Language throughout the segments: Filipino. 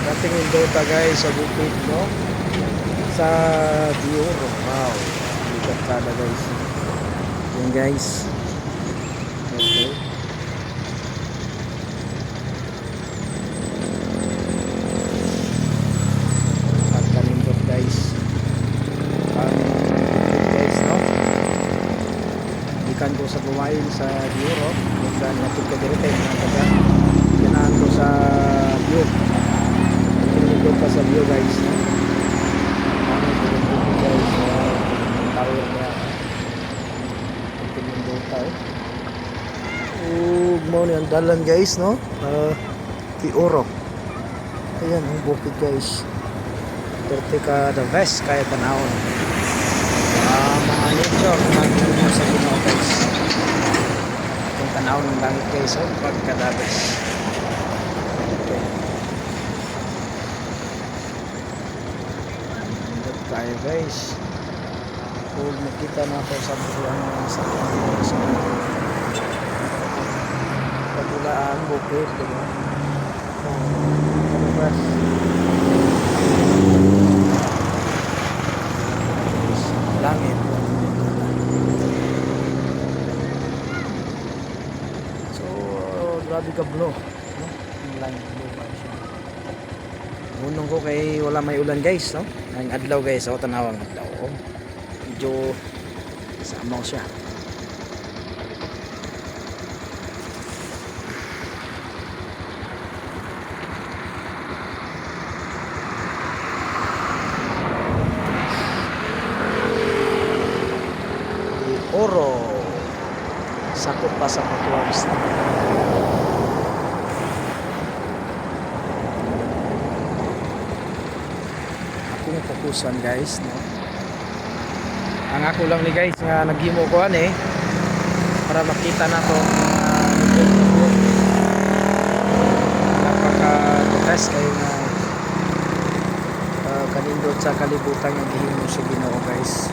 Dating Indota guys sa bukid, no? Sa Dioro. Wow. Likat sana guys. Yan guys. Okay. Pagkalindot guys. Ang bukid guys, no? Ikan ko sa bumain sa Dioro. Ikan natin ka direte. Ganaan ko sa view. Ito pa sa view guys, no? Guys, tower niya. Ito yung Dota, mo ni ang dalan guys, no? Dioro. Ayan ang bukid guys. Dito ka the best kaya tanawon. Mga nature mga sa Ginoo guys. Itong tanawon ng langit guys, pagkadabes. Tayo guys, kung makita na ako sa buwan sa pagulaan bukid, diba? Langit. So grabe ka blo, no? Yung langit blue pa siya. Unong ko kay wala may ulan guys, no? Ang adlaw guys, tanawang adlaw. Medyo samaw siya. Dioro. Sakop pa sa Patuaris. Akong fokusan guys, no? Ang ako lang ni guys nga naghimo ko para makita na to napaka-test kayo na kanindot sa kalibutan yung gihimo sa Ginoo guys.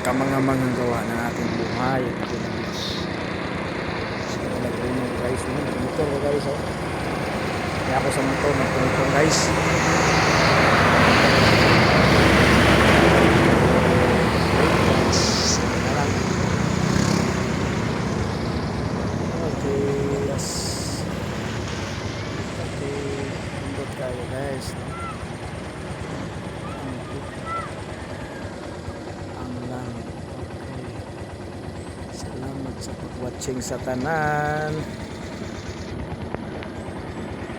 Kamangamangang gawa ng ating buhay at ating Diyos. So nag-unog guys, motor ko guys, kaya ako sa motor nagpunitong guys. Okay, yes. Okay, pindot tayo guys, no? Ang langit. Okay. Salamat sa pag-watching sa tanan.